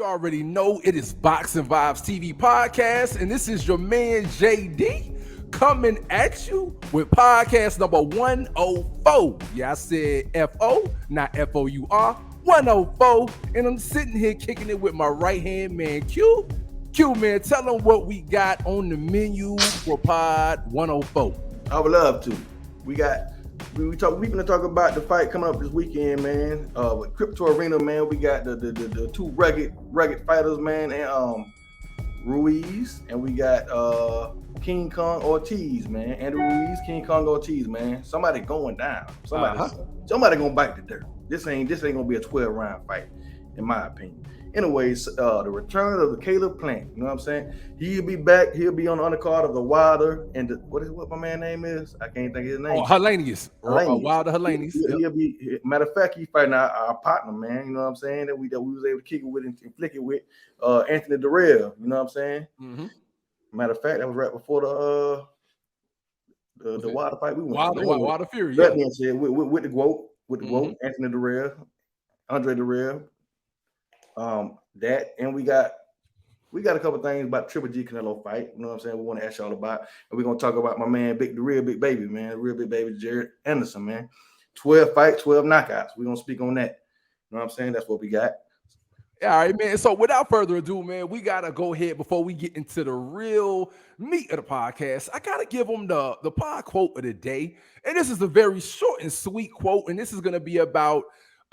You already know it is Boxing Vibes TV podcast, and this is your man JD coming at you with podcast number 104. Yeah, I said FO, not FOUR. 104, and I'm sitting here kicking it with my right hand man Q. Q, man, tell them what we got on the menu for Pod 104. I would love to. We're gonna talk about the fight coming up this weekend, man. With Crypto Arena, man, we got the two rugged fighters, man, and Ruiz, and we got King Kong Ortiz, man. Andy Ruiz, King Kong Ortiz, man. Somebody going down. Somebody gonna bite the dirt. This ain't gonna be a 12-round fight, in my opinion. Anyways, the return of the Caleb Plant, you know what I'm saying? He'll be back. He'll be on the undercard of the Wilder and what my man name is? I can't think of his name. Oh, Hellenius. Wilder Hellenius. He'll be. Matter of fact, he's fighting our partner, man. You know what I'm saying? That we was able to kick it with and flick it with Anthony Dirrell. You know what I'm saying? Mm-hmm. Matter of fact, that was right before the Wilder fight. We went Wilder Fury. That being said, with the GOAT, Anthony Dirrell, Andre Dirrell. That, and we got a couple things about Triple G Canelo fight. You know what I'm saying? We want to ask y'all about, and we're gonna talk about my man, the real big baby, Jared Anderson, man. 12 fights, 12 knockouts. We're gonna speak on that. You know what I'm saying? That's what we got. All right, man. So without further ado, man, we gotta go ahead before we get into the real meat of the podcast. I gotta give them the pod quote of the day, and this is a very short and sweet quote, and this is gonna be about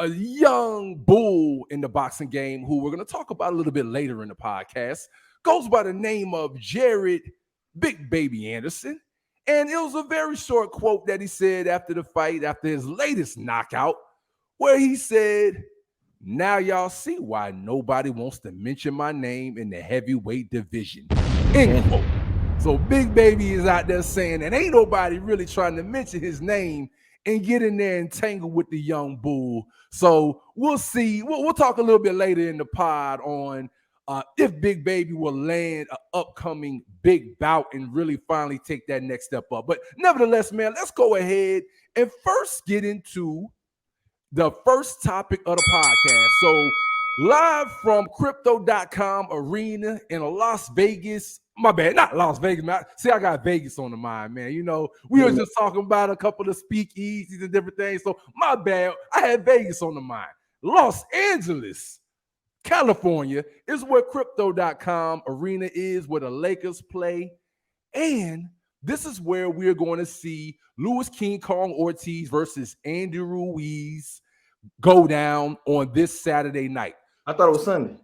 a young bull in the boxing game who we're going to talk about a little bit later in the podcast. Goes by the name of Jared Big Baby Anderson. And it was a very short quote that he said after the fight, after his latest knockout, where he said, "Now y'all see why nobody wants to mention my name in the heavyweight division." End quote. So Big Baby is out there saying that ain't nobody really trying to mention his name and get in there and tangle with the young bull. So we'll see. We'll talk a little bit later in the pod on if Big Baby will land an upcoming big bout and really finally take that next step up. But nevertheless, man, let's go ahead and first get into the first topic of the podcast. So live from crypto.com arena in Las Vegas. My bad, not Las Vegas, man. See, I got Vegas on the mind, man. You know, we were just talking about a couple of speakeasies and different things. So my bad, I had Vegas on the mind. Los Angeles, California is where crypto.com arena is, where the Lakers play. And this is where we're going to see Louis King Kong Ortiz versus Andy Ruiz go down on this Saturday night. I thought it was Sunday.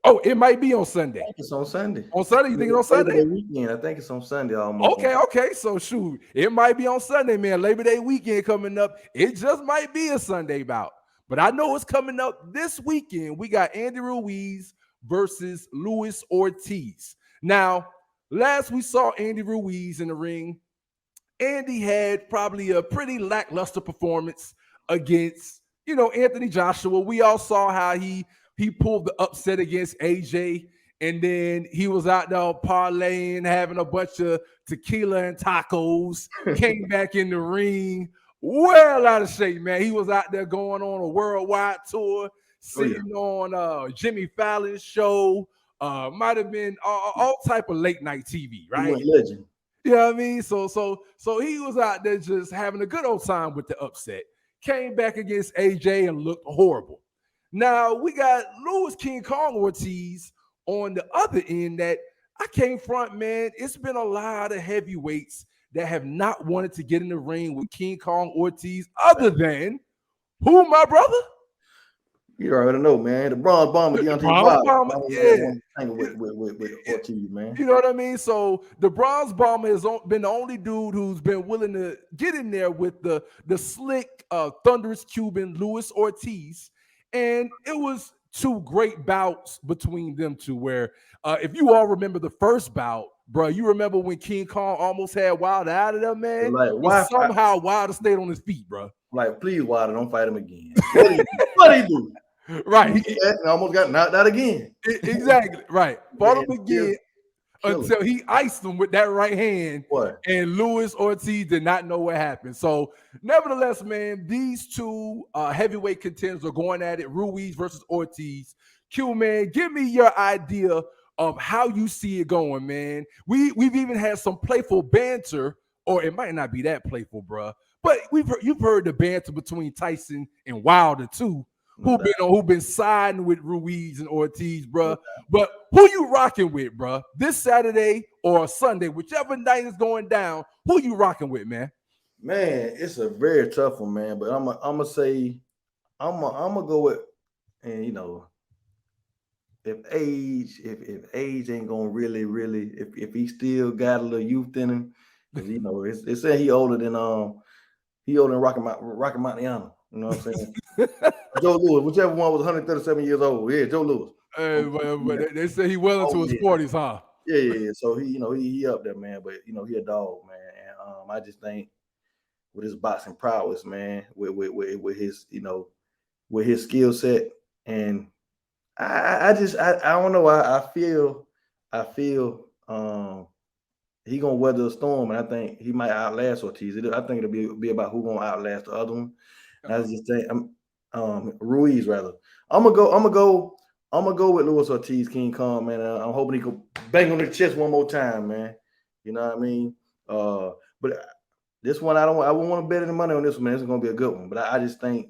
Oh, it might be on Sunday. I think it's on Sunday. On Sunday? You think it's on Sunday? Labor Day weekend. I think it's on Sunday almost. Okay. So shoot, it might be on Sunday, man. Labor Day weekend coming up. It just might be a Sunday bout. But I know it's coming up this weekend. We got Andy Ruiz versus Luis Ortiz. Now, last we saw Andy Ruiz in the ring, Andy had probably a pretty lackluster performance against, Anthony Joshua. We all saw how he pulled the upset against AJ, and then he was out there parlaying, having a bunch of tequila and tacos, came back in the ring, well out of shape, man. He was out there going on a worldwide tour, sitting on Jimmy Fallon's show, might have been all type of late night TV, right? Legend. You know what I mean? So he was out there just having a good old time with the upset. Came back against AJ and looked horrible. Now, we got Louis King Kong Ortiz on the other end that I can't front, man. It's been a lot of heavyweights that have not wanted to get in the ring with King Kong Ortiz other than who, my brother? You already know, man. The Bronze Bomber, Bronze Bomber, yeah. With Ortiz, man. You know what I mean? So the Bronze Bomber has been the only dude who's been willing to get in there with the slick, thunderous Cuban Luis Ortiz. And it was two great bouts between them two where if you all remember the first bout, bro, you remember when King Kong almost had Wilder out of there, man? Like, somehow Wilder stayed on his feet, bro. Like, please, Wilder, don't fight him again. What he do? Right. He almost got knocked out again. Exactly. Right. Fought him again until he iced him with that right hand. What? And Luis Ortiz did not know what happened. So, nevertheless, man, these two heavyweight contenders are going at it. Ruiz versus Ortiz. Q, man, give me your idea of how you see it going, man. We've even had some playful banter, or it might not be that playful, bruh. But you've heard the banter between Tyson and Wilder too, who been siding with Ruiz and Ortiz, bruh. But who you rocking with, bruh? This Saturday or Sunday, whichever night is going down, who you rocking with, man? Man, it's a very tough one, man. But I'm gonna say I'm gonna go with, and if age ain't gonna really if he still got a little youth in him, because it's saying he older than Rocky Mountain. You know what I'm saying? Joe Louis, whichever one was 137 years old. Yeah, Joe Louis. But they say he well into his 40s, huh? Yeah. So he up there, man. But he a dog, man. And I just think with his boxing prowess, man, with his with his skill set, and I don't know. I feel he gonna weather the storm, and I think he might outlast Ortiz. I think it'll be about who gonna outlast the other one. And I just think Ruiz rather. I'm gonna go with Luis Ortiz, King Kong, man. I'm hoping he can bang on the chest one more time, man. You know what I mean? But this one I wouldn't want to bet any money on this one, man. This is gonna be a good one. But I just think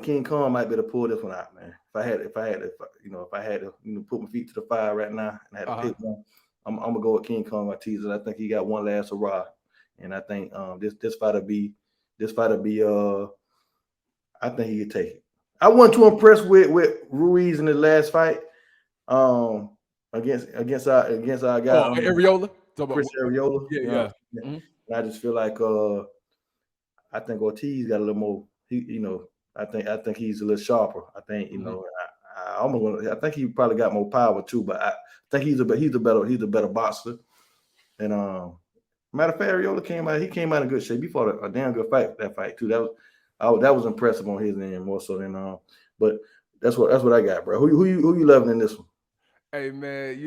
King Kong might be able to pull this one out, man. If I had to put my feet to the fire right now and had to pick one, I'm gonna go with King Kong Ortiz. And I think he got one last hurrah. And I think this fight will be I think he could take it. I wasn't too impressed with Ruiz in the last fight against our guy Areola. Chris Areola. Yeah. Mm-hmm. I just feel like I think Ortiz got a little more. I think he's a little sharper. I think I think he probably got more power too. But I think he's a better boxer. And matter of fact, Areola came out in good shape. He fought a damn good fight that fight too. That was impressive on his end more so than but that's what I got, bro. Who you loving in this one? Hey man,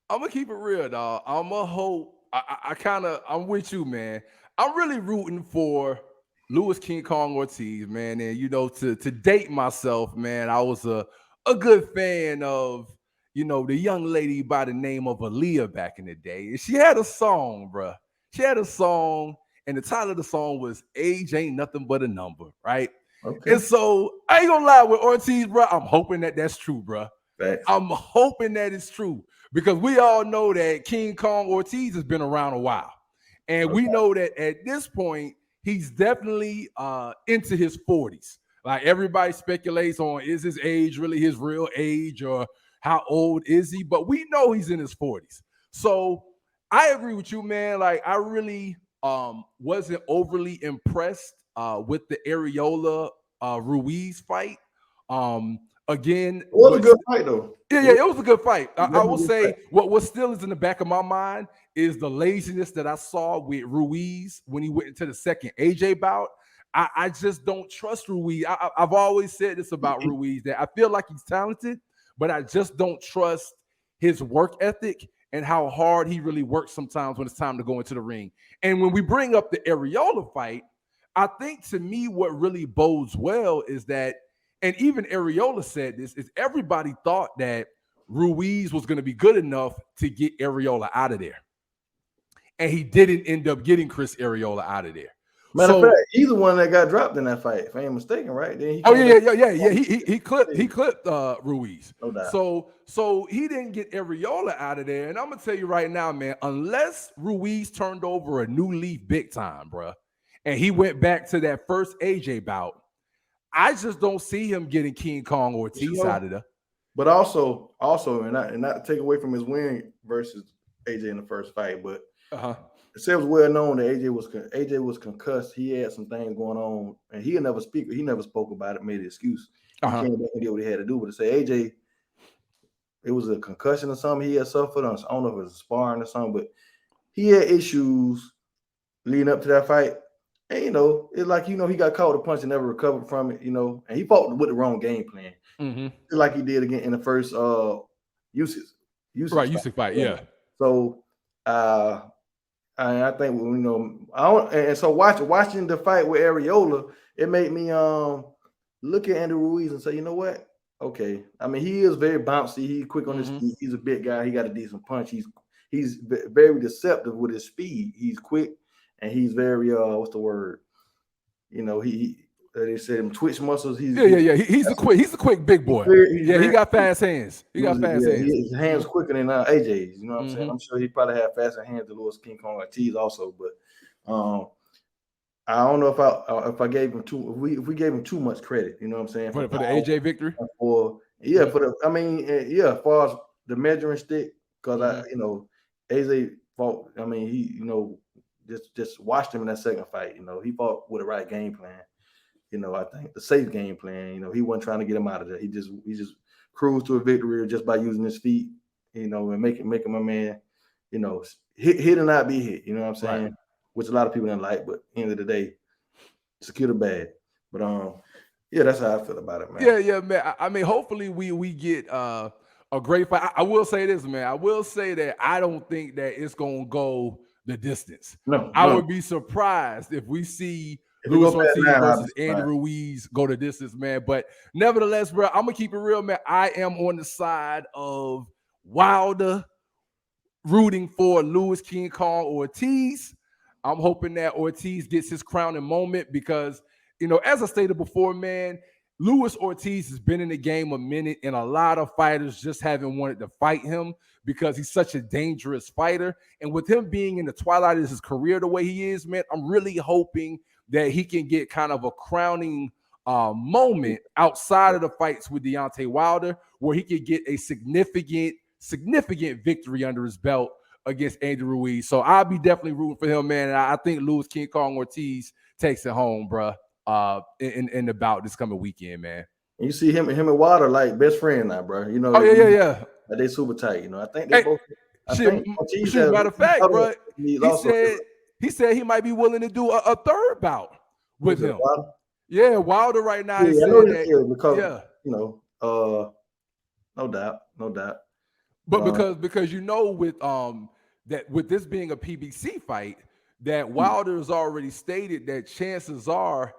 I'm gonna keep it real, dog. I'm gonna hope. I'm with you, man. I'm really rooting for Luis King Kong Ortiz, man. And to date myself, man, I was a good fan of the young lady by the name of Aaliyah back in the day. And she had a song, bro. She had a song, and the title of the song was "Age Ain't Nothing But a Number," right? Okay. And so I ain't gonna lie with Ortiz, bro. I'm hoping that's true, bro. Thanks. I'm hoping that it's true because we all know that King Kong Ortiz has been around a while, and we know that at this point he's definitely into his 40s. Like everybody speculates on is his age really his real age or how old is he? But we know he's in his 40s. So I agree with you, man. Like I really wasn't overly impressed with the Areola Ruiz fight. Again, it was a good fight though. Yeah, it was a good fight. I will say what still is in the back of my mind is the laziness that I saw with Ruiz when he went into the second AJ bout. I just don't trust Ruiz. I've always said this about Ruiz, that I feel like he's talented, but I just don't trust his work ethic and how hard he really works sometimes when it's time to go into the ring. And when we bring up the Areola fight, I think to me what really bodes well is that, and even Areola said this, is everybody thought that Ruiz was going to be good enough to get Areola out of there. And he didn't end up getting Chris Areola out of there. Matter of fact, he's the one that got dropped in that fight, if I ain't mistaken, right? Then he clipped Ruiz. No doubt. So he didn't get Areola out of there. And I'm gonna tell you right now, man, unless Ruiz turned over a new leaf big time, bro, and he went back to that first AJ bout, I just don't see him getting King Kong Ortiz out of there. But also, and not to take away from his win versus AJ in the first fight, but it was well known that AJ was concussed. He had some things going on, and he never spoke about it, made an excuse. He came back and did what he had to do. But to say AJ, it was a concussion or something he had suffered. I don't know if it was sparring or something, but he had issues leading up to that fight. And it's like he got caught with a punch and never recovered from it. And he fought with the wrong game plan, like he did again in the first Usyk fight. Yeah. So I think so watching the fight with Areola, it made me look at Andy Ruiz and say, you know what? Okay. I mean, he is very bouncy. He's quick on his Mm-hmm. feet. He's a big guy. He got a decent punch. He's very deceptive with his speed. He's quick and he's very what's the word? You know, they said him twitch muscles. Yeah. He's a quick big boy. He got fast hands. He got fast hands. His hands quicker than AJ's. You know what I'm saying? Mm-hmm. I'm sure he probably had faster hands than Louis King Kong Ortiz also. But I don't know if I gave him if we gave him too much credit. You know what I'm saying? For the AJ victory. As far as the measuring stick, because AJ fought. I mean, he just watched him in that second fight. He fought with the right game plan. I think the safe game plan. He wasn't trying to get him out of there. He just cruised to a victory just by using his feet. And make him a man. Hit and not be hit. You know what I'm saying? Right. Which a lot of people didn't like, but at the end of the day, secure the bag. But yeah, that's how I feel about it, man. Yeah, man. I mean, hopefully we get a great fight. I will say this, man. I will say that I don't think that it's gonna go the distance. I would be surprised if we see Luis Ortiz versus Andy Ruiz go the distance, man. But nevertheless, bro, I'm gonna keep it real, man. I am on the side of Wilder, rooting for Luis King Kong Ortiz. I'm hoping that Ortiz gets his crowning moment because, as I stated before, man, Luis Ortiz has been in the game a minute, and a lot of fighters just haven't wanted to fight him because he's such a dangerous fighter. And with him being in the twilight of his career the way he is, man, I'm really hoping that he can get kind of a crowning moment outside of the fights with Deontay Wilder, where he could get a significant victory under his belt against Andy Ruiz. So I'll be definitely rooting for him, man. And I think Luis King Kong Ortiz takes it home, bro, in the bout this coming weekend, man. And you see him and Wilder like best friend now, bro. Oh, yeah. They super tight. I think they both. Matter of fact, bro, he said he might be willing to do a third bout with him. Wilder? Yeah, Wilder right now. Because no doubt. But because with this being a PBC fight, that Wilder has already stated that chances are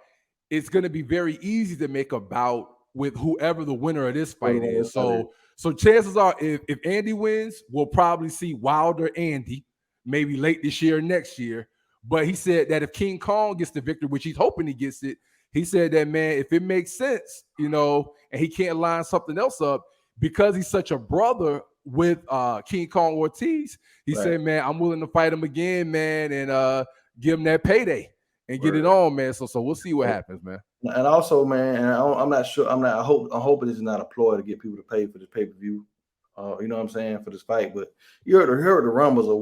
it's going to be very easy to make a bout with whoever the winner of this fight is. So chances are if Andy wins, we'll probably see Wilder Andy maybe late this year or next year. But he said that if King Kong gets the victory, which he's hoping he gets it, he said that, man, if it makes sense, and he can't line something else up, because he's such a brother with King Kong Ortiz, he said, man, I'm willing to fight him again, man, and give him that payday and get it on, man. So we'll see what happens, man. And also, man, and I'm not sure. I'm hoping this is not a ploy to get people to pay for this pay-per-view. You know what I'm saying, for this fight. But you heard the rumbles of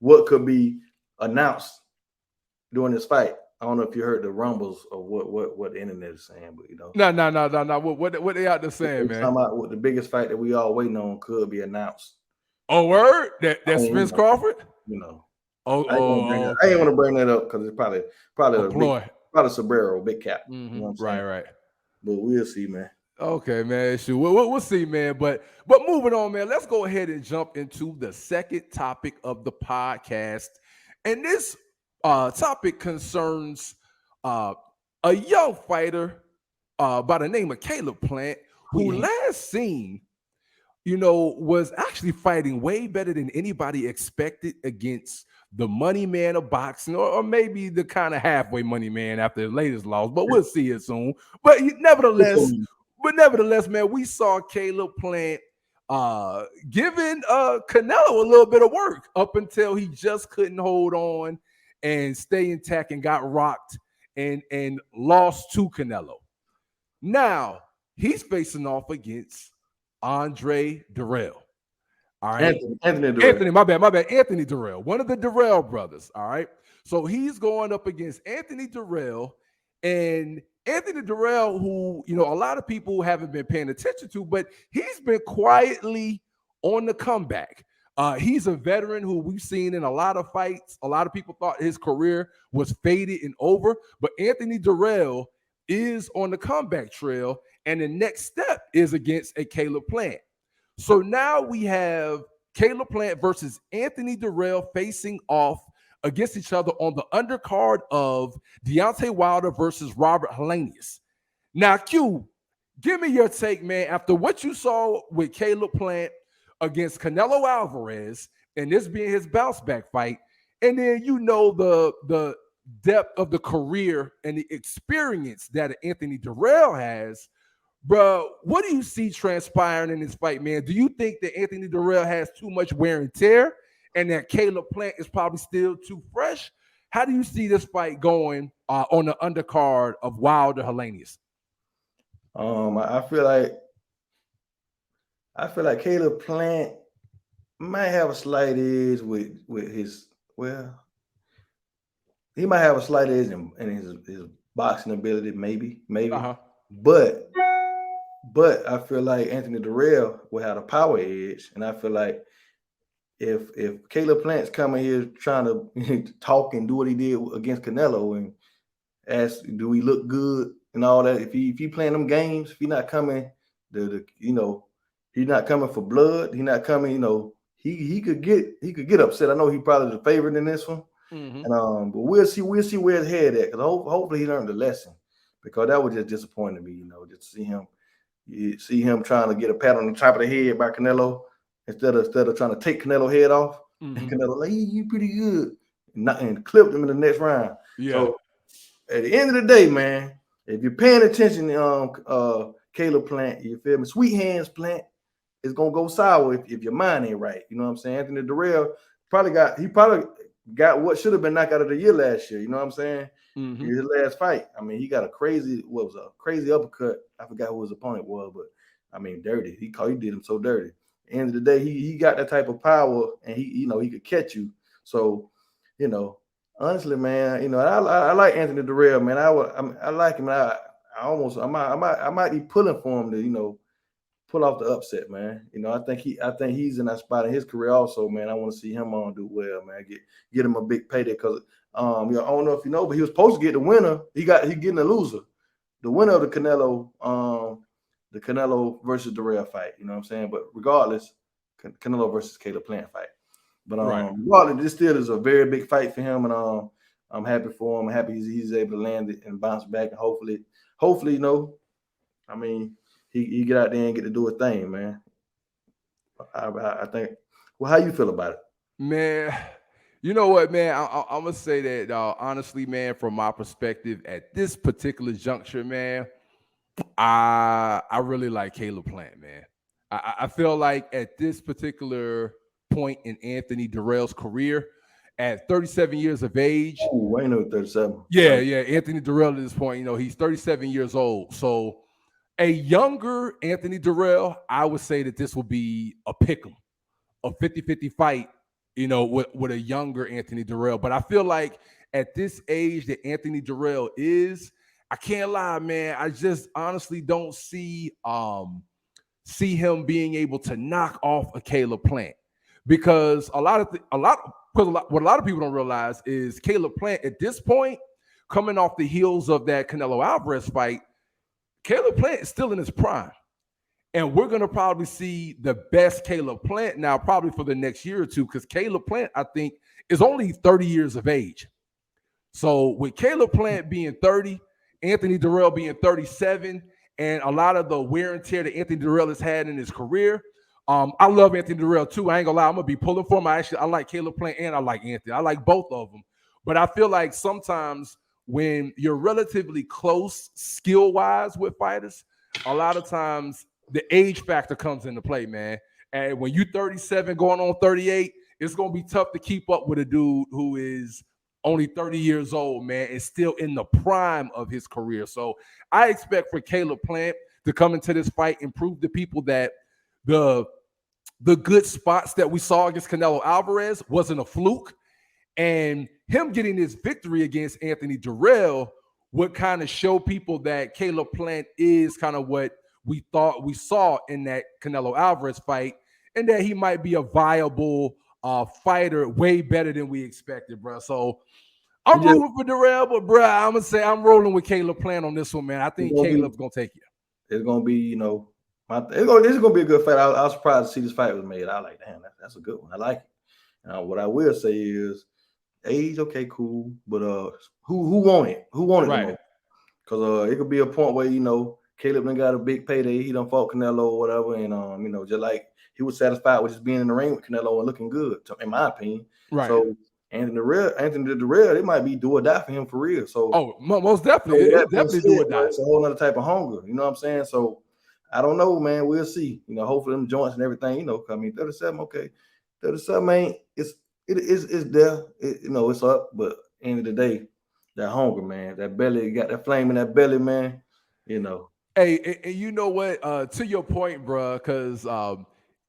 what could be announced during this fight. I don't know if you heard the rumbles of what the internet is saying, but No. What they out there saying, man? Talking about what the biggest fight that we all waiting on could be announced. Oh, word? That's Spence Crawford? I ain't want to bring that up because it's probably a sombrero, big cap. Mm-hmm. You know what I'm saying? Right. But we'll see, man. Okay, man. Shoot, we'll see, man. But moving on, man. Let's go ahead and jump into the second topic of the podcast, and this topic concerns a young fighter by the name of Caleb Plant, who last seen, was actually fighting way better than anybody expected against the money man of boxing, or maybe the kind of halfway money man after the latest loss. But we'll see it soon. But nevertheless, man, we saw Caleb Plant giving Canelo a little bit of work up until he just couldn't hold on and stay intact and got rocked and lost to Canelo. Now he's facing off against Andre Dirrell. All right. Anthony Dirrell. My bad. Anthony Dirrell, one of the Dirrell brothers. All right. So he's going up against Anthony Dirrell, and Anthony Dirrell, who, a lot of people haven't been paying attention to, but he's been quietly on the comeback. He's a veteran who we've seen in a lot of fights. A lot of people thought his career was faded and over, but Anthony Dirrell is on the comeback trail, and the next step is against a Caleb Plant. So now we have Caleb Plant versus Anthony Dirrell facing off against each other on the undercard of Deontay Wilder versus Robert Helenius. Now, Q, Give me your take, man. After what you saw with Caleb Plant against Canelo Alvarez, and this being his bounce back fight, and then the depth of the career and the experience that Anthony Dirrell has, bro. What do you see transpiring in this fight, man? Do you think that Anthony Dirrell has too much wear and tear, and that Caleb Plant is probably still too fresh? How do you see this fight going on the undercard of Wilder Helenius? I feel like Caleb Plant might have a slight edge with his, well, he might have a slight edge in his boxing ability, maybe. But I feel like Anthony Dirrell will have a power edge, and I feel like if Caleb Plant's coming here trying to talk and do what he did against Canelo and ask, do we look good and all that, if he playing them games, if he not coming he's not coming for blood, he's not coming, he could get upset. I know he probably the favorite in this one. Mm-hmm. And but we'll see where his head at, because hopefully he learned the lesson, because that was just disappointing me, just to see him trying to get a pat on the top of the head by Canelo instead of trying to take Canelo's head off. Mm-hmm. And Canelo like, you pretty good, and clipped him in the next round. Yeah. So at the end of the day, man, if you're paying attention, Caleb Plant, you feel me? Sweet hands Plant is gonna go sour if your mind ain't right. You know what I'm saying? Anthony Dirrell probably got what should have been knockout of the year last year. You know what I'm saying? Mm-hmm. His last fight. I mean, he got a crazy uppercut. I forgot who his opponent was, but I mean, dirty. He did him so dirty. At the end of the day, he got that type of power, and he could catch you. So, honestly, man, I like Anthony Dirrell, man. I like him. I might be pulling for him to, pull off the upset, man. I think he's in that spot in his career also, man. I want to see him do well, man. Get him a big payday, because I don't know if you know, but he was supposed to get the winner. He getting the loser, the winner of the Canelo versus Dirrell fight. You know what I'm saying? But regardless, Canelo versus Caleb Plant fight. But regardless, this still is a very big fight for him, and I'm happy for him. I'm happy he's able to land it and bounce back, and hopefully, I mean, he get out there and get to do a thing, man. I think. Well, how you feel about it, man? You know what, man? I'm gonna say that honestly, man. From my perspective, at this particular juncture, man, I really like Caleb Plant, man. I feel like at this particular point in Anthony Dirrell's career, at 37 years of age. Oh, I know 37. Yeah. Anthony Dirrell at this point, he's 37 years old. So a younger Anthony Dirrell, I would say that this will be a pick'em, a 50-50 fight, with a younger Anthony Dirrell. But I feel like at this age that Anthony Dirrell is, I can't lie, man. I just honestly don't see him being able to knock off a Caleb Plant, because what a lot of people don't realize is Caleb Plant at this point, coming off the heels of that Canelo Alvarez fight, Caleb Plant is still in his prime. And we're going to probably see the best Caleb Plant now probably for the next year or two, because Caleb Plant, I think, is only 30 years of age. So with Caleb Plant being 30, Anthony Dirrell being 37, and a lot of the wear and tear that Anthony Dirrell has had in his career, I love Anthony Dirrell too. I ain't gonna lie, I'm gonna be pulling for him. I like Caleb Plant and I like Anthony. I like both of them. But I feel like sometimes when you're relatively close skill-wise with fighters, a lot of times the age factor comes into play, man. And when you're 37 going on 38, it's gonna be tough to keep up with a dude who is only 30 years old, man, and still in the prime of his career. So I expect for Caleb Plant to come into this fight and prove to people that the good spots that we saw against Canelo Alvarez wasn't a fluke. And him getting this victory against Anthony Dirrell would kind of show people that Caleb Plant is kind of what we thought we saw in that Canelo Alvarez fight, and that he might be a viable fighter way better than we expected, bro. So I'm rooting for Dirrell, but bro, I'm gonna say I'm rolling with Caleb Plant on this one, man. I think Caleb's gonna take you. It's gonna be, it's gonna be a good fight. I was surprised to see this fight was made. I like, damn, that's a good one. I like it. What I will say is, age, okay, cool, but who won it? Who won it? Right. Because it could be a point where Caleb done got a big payday. He done fought Canelo or whatever, and you know, just like he was satisfied with just being in the ring with Canelo and looking good, in my opinion. Right. So Anthony Dirrell, it might be do or die for him for real. So most definitely, it definitely do or die. It's a whole other type of hunger. You know what I'm saying? So I don't know, man. We'll see. You know, hopefully them joints and everything. You know, I mean, 37, okay, 37 ain't it's there. It's up, but end of the day, that hunger, man, that belly, got that flame in that belly, man. You know. Hey, and you know what? To your point, bro, because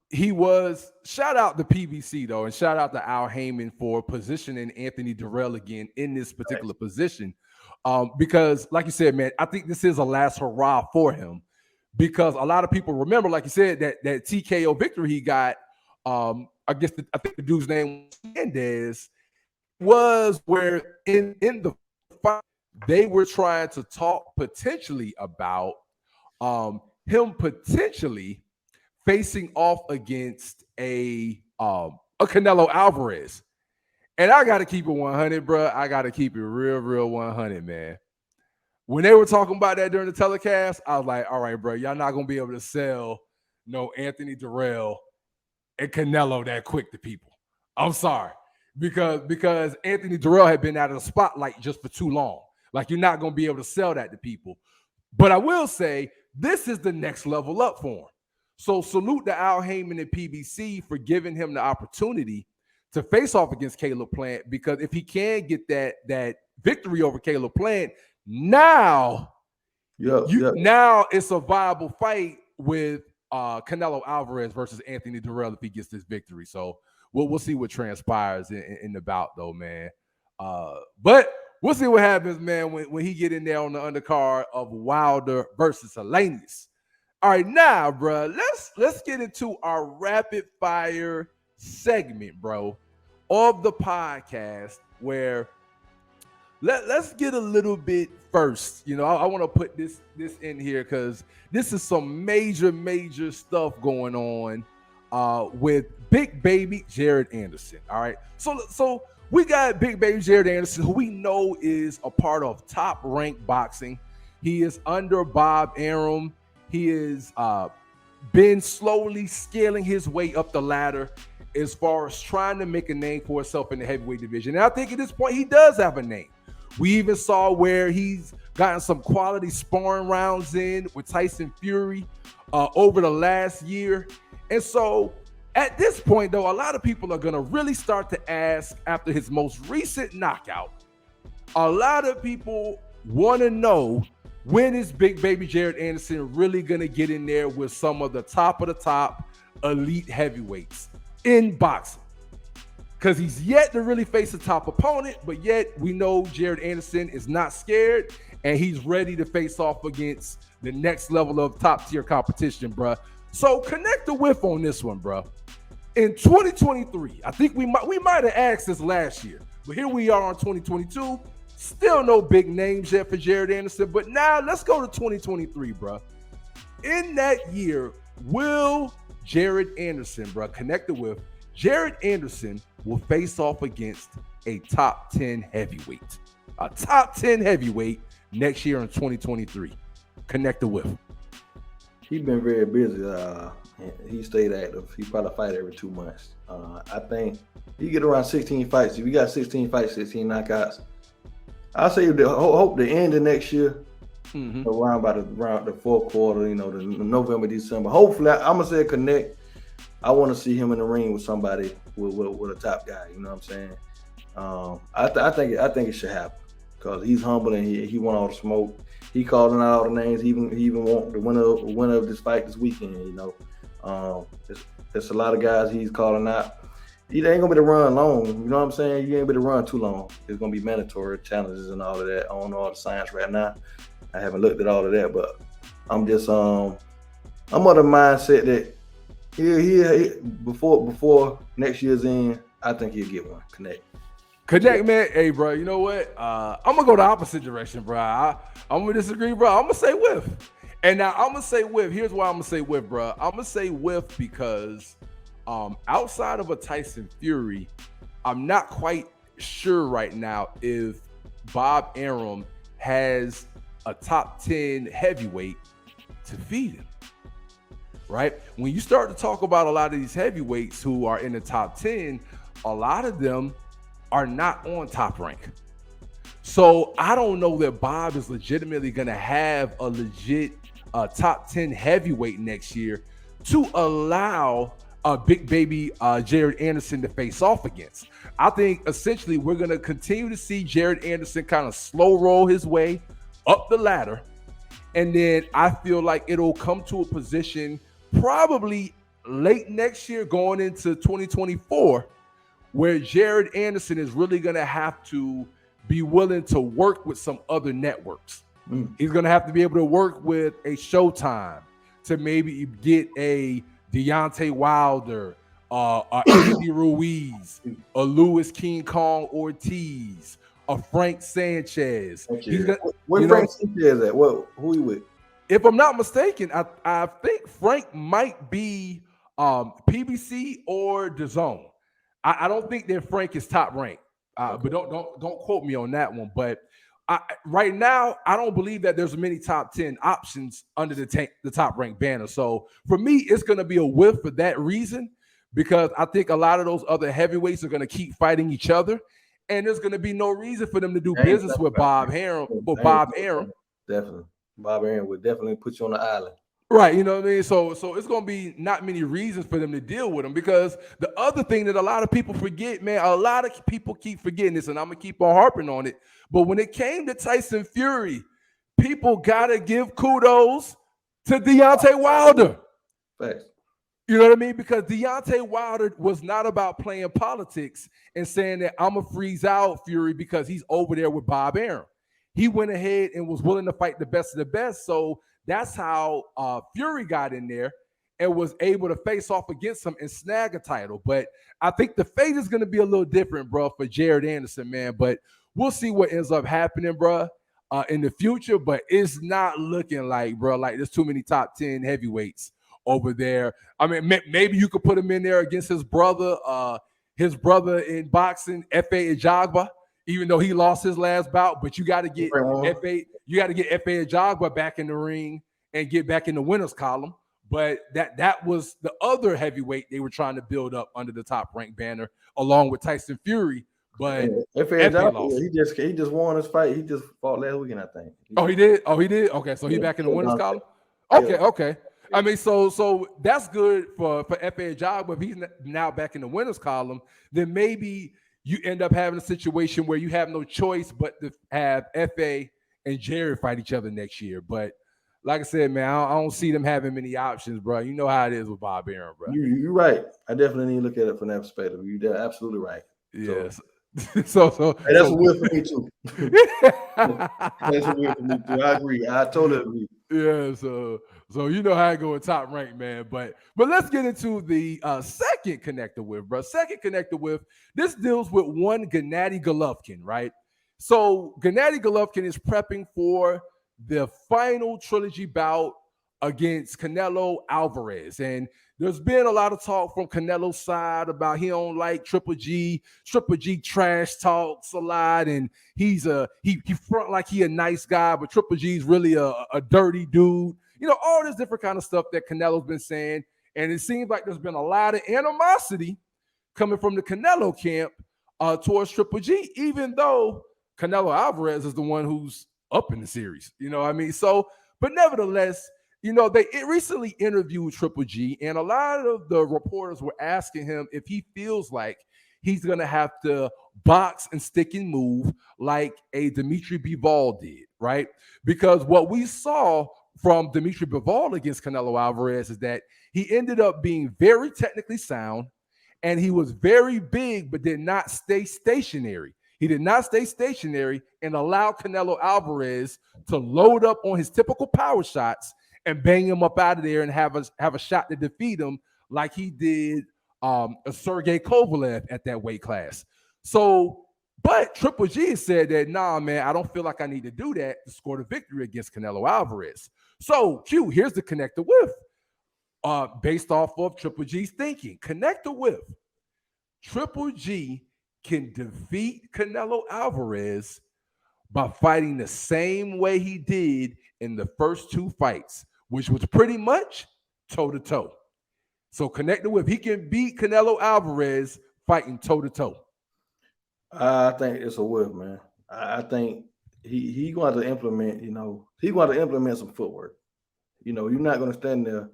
he was shout out to PBC though, and shout out to Al Heyman for positioning Anthony Dirrell again in this particular position. Because, like you said, man, I think this is a last hurrah for him. Because a lot of people remember, like you said, that TKO victory he got. I think the dude's name was Mendez, was where in the fight they were trying to talk potentially about him potentially facing off against a Canelo Alvarez. And I got to keep it 100, bro. I got to keep it real 100, man. When they were talking about that during the telecast, I was like, all right, bro, y'all not going to be able to sell no Anthony Dirrell and Canelo that quick to people. I'm sorry. Because Anthony Dirrell had been out of the spotlight just for too long. Like, you're not going to be able to sell that to people. But I will say, this is the next level up for him. So salute to Al Heyman and PBC for giving him the opportunity to face off against Caleb Plant, because if he can get that victory over Caleb Plant, now it's a viable fight with Canelo Alvarez versus Anthony Dirrell if he gets this victory. So we'll see what transpires in the bout, though, man. But we'll see what happens, man, when he get in there on the undercard of Wilder versus Helenius. All right, now, bro, let's get into our rapid fire segment, bro, of the podcast, where let's get a little bit first. You know, I want to put this in here because this is some major stuff going on with Big Baby Jared Anderson. All right, so we got Big Baby Jared Anderson, who we know is a part of Top Rank Boxing. He is under Bob Arum. He has been slowly scaling his way up the ladder as far as trying to make a name for himself in the heavyweight division. And I think at this point, he does have a name. We even saw where he's gotten some quality sparring rounds in with Tyson Fury over the last year. And so at this point, though, a lot of people are going to really start to ask, after his most recent knockout, a lot of people want to know, when is Big Baby Jared Anderson really going to get in there with some of the top elite heavyweights in boxing? Because he's yet to really face a top opponent, but yet we know Jared Anderson is not scared, and he's ready to face off against the next level of top-tier competition, bruh. So connect the whiff on this one, bruh. In 2023, I think we might have asked this last year, but here we are in 2022. Still no big names yet for Jared Anderson, but now let's go to 2023, bro. In that year, will Jared Anderson, bro, connected with Jared Anderson, will face off against a top 10 heavyweight. A top 10 heavyweight next year in 2023. Connected with. He's been very busy. He stayed active. He probably fight every 2 months. I think he get around 16 fights. If you got 16 fights, 16 knockouts, I say hope the end of next year, around the fourth quarter, the November, December. Hopefully, I'm gonna say connect. I want to see him in the ring with somebody with a top guy. You know what I'm saying? I think it should happen because he's humble and he want all the smoke. He calling out all the names. He even want the winner of this fight this weekend. There's a lot of guys he's calling out. He ain't gonna be to run long. You know what I'm saying? You ain't gonna be to run too long. It's gonna be mandatory challenges and all of that. I don't know all the science right now. I haven't looked at all of that, but I'm just I'm of the mindset that he before next year's end, I think he'll get one. Connect, man. Hey, bro, you know what? I'm gonna go the opposite direction, bro. I'm gonna disagree, bro. I'm gonna say whiff. And now I'm gonna say whiff. Here's why I'm gonna say whiff, bro. I'm gonna say whiff because outside of a Tyson Fury, I'm not quite sure right now if Bob Arum has a top 10 heavyweight to feed him, right? When you start to talk about a lot of these heavyweights who are in the top 10, a lot of them are not on Top Rank. So I don't know that Bob is legitimately going to have a legit top 10 heavyweight next year to allow Big Baby Jared Anderson to face off against. I think essentially we're going to continue to see Jared Anderson kind of slow roll his way up the ladder. And then I feel like it'll come to a position probably late next year going into 2024 where Jared Anderson is really going to have to be willing to work with some other networks. He's going to have to be able to work with a Showtime to maybe get a Deontay Wilder, a Andy Ruiz, a Luis King Kong Ortiz, a Frank Sanchez. Okay. Where Frank Sanchez at? Who he with? If I'm not mistaken, I think Frank might be PBC or DAZN. I don't think that Frank is Top Rank, but don't quote me on that one. But right now, I don't believe that there's many top 10 options under the Top Rank banner. So for me, it's going to be a whiff for that reason, because I think a lot of those other heavyweights are going to keep fighting each other, and there's going to be no reason for them to do business with Bob Arum. Definitely, Bob Arum would definitely put you on the island. Right, you know what I mean? So it's going to be not many reasons for them to deal with him, because the other thing that a lot of people forget, man, a lot of people keep forgetting this, and I'm going to keep on harping on it, but when it came to Tyson Fury, people got to give kudos to Deontay Wilder. Thanks. You know what I mean? Because Deontay Wilder was not about playing politics and saying that I'm going to freeze out Fury because he's over there with Bob Arum. He went ahead and was willing to fight the best of the best, so that's how Fury got in there and was able to face off against him and snag a title. But I think the fate is going to be a little different, bro, for Jared Anderson, man. But we'll see what ends up happening, bro, in the future. But it's not looking like, bro, like there's too many top 10 heavyweights over there. I mean, maybe you could put him in there against his brother in boxing, F.A. Ajagba, even though he lost his last bout. But you got to get F.A. Ajagba back in the ring and get back in the winners column. But that was the other heavyweight they were trying to build up under the Top Rank banner, along with Tyson Fury. But F.A. lost. He just won his fight. He just fought last weekend, I think. He did. Okay, so he's back in the winners column. Okay. I mean, so that's good for F.A. Ajagba. If he's now back in the winners column, then maybe you end up having a situation where you have no choice but to have F.A. and Jared fight each other next year. But like I said, man, I don't see them having many options, bro. You know how it is with Bob Arum, bro. You're right. I definitely need to look at it from that perspective. You're absolutely right. Yes. So that's a win for me too. That's a win for me too. I agree. I totally agree. Yeah, so you know how I go with Top Rank, man. But let's get into the second connector with, bro. Second connector with, this deals with one Gennady Golovkin, right? So Gennady Golovkin is prepping for the final trilogy bout against Canelo Alvarez. And there's been a lot of talk from Canelo's side about he don't like Triple G. Triple G trash talks a lot, and he front like he a nice guy, but Triple G's really a dirty dude. You know, all this different kind of stuff that Canelo's been saying. And it seems like there's been a lot of animosity coming from the Canelo camp towards Triple G, even though Canelo Alvarez is the one who's up in the series. You know what I mean? So, but nevertheless, you know, they recently interviewed Triple G, and a lot of the reporters were asking him if he feels like he's going to have to box and stick and move like a Dimitri Bivol did, right? Because what we saw from Dimitri Bivol against Canelo Alvarez is that he ended up being very technically sound, and he was very big but did not stay stationary. He did not stay stationary and allow Canelo Alvarez to load up on his typical power shots and bang him up out of there and have a shot to defeat him like he did Sergey Kovalev at that weight class. So, but Triple G said that, nah, man, I don't feel like I need to do that to score the victory against Canelo Alvarez. So, Q, here's the connector with, based off of Triple G's thinking. Connector with, Triple G can defeat Canelo Alvarez by fighting the same way he did in the first two fights, which was pretty much toe-to-toe. So connected with, he can beat Canelo Alvarez fighting toe-to-toe. I think it's a whiff, man. I think he going to implement, he going to implement some footwork. You're not going to stand there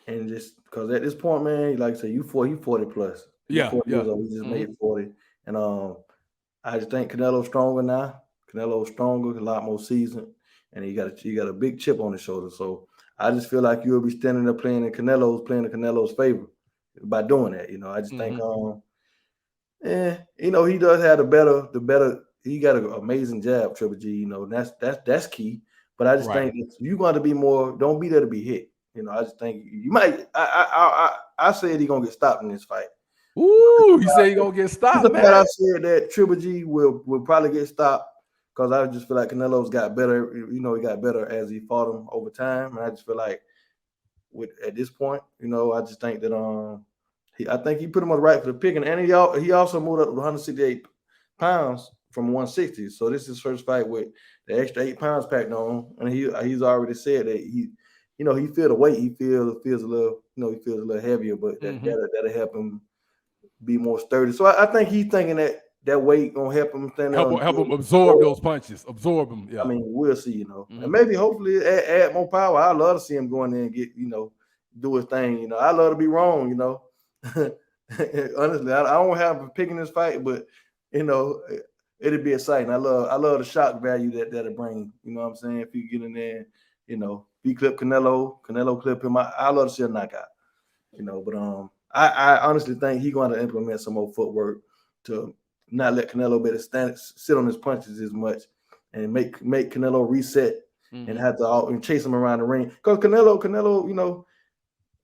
and just, because at this point, man, like I said, you 40 plus. Yeah, 40 years old. He just made 40. And I just think Canelo's stronger now. Canelo's stronger, a lot more seasoned, and he got a big chip on his shoulder. So I just feel like you'll be standing there playing in Canelo's favor by doing that. I just think he does have the better. He got an amazing jab, Triple G. That's key. But I just think you got to be more. Don't be there to be hit. I just think you might. I said he's gonna get stopped in this fight. Ooh, you say he's gonna get stopped, man. I said that Triple G will probably get stopped because I just feel like Canelo's got better. He got better as he fought him over time, and I just feel like at this point, I just think that I think he put him on the right for the pick, and he also moved up to 168 pounds from 160. So this is his first fight with the extra 8 pounds packed on, and he's already said that he feel the weight. He feels a little, he feels a little heavier, but that'll help him be more sturdy. So I think he's thinking that weight gonna help him help him absorb those punches, absorb them. Yeah. I mean, we'll see. And maybe hopefully add more power. I love to see him go in there and get do his thing. I love to be wrong. Honestly, I don't have a pick in this fight, but it'd be exciting. I love the shock value that'll bring. You know what I'm saying? If you get in there, he clip Canelo clip him. I love to see a knockout. But I honestly think he's going to implement some more footwork to not let Canelo better sit on his punches as much and make Canelo reset and have to chase him around the ring. Because Canelo,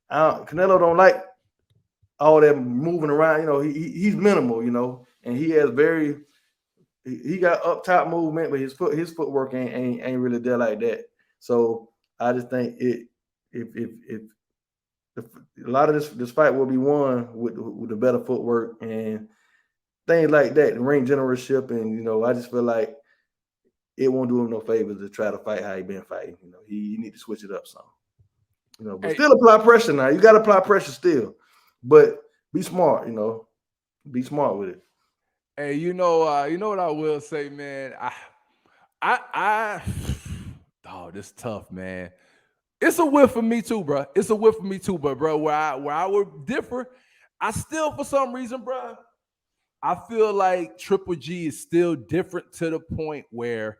Canelo don't like all that moving around. He's minimal, and he has he got up top movement, but his footwork ain't really there like that. So I just think if a lot of this fight will be won with the better footwork and things like that, the ring generalship, and I just feel like it won't do him no favors to try to fight how he been fighting. He need to switch it up some. But still apply pressure now. You got to apply pressure still, but be smart. Be smart with it. Hey, you know what I will say, man. This tough, man. It's a whiff for me too, bro. It's a whiff for me too, but bro, where I would differ, I still, for some reason, bro, I feel like Triple G is still different to the point where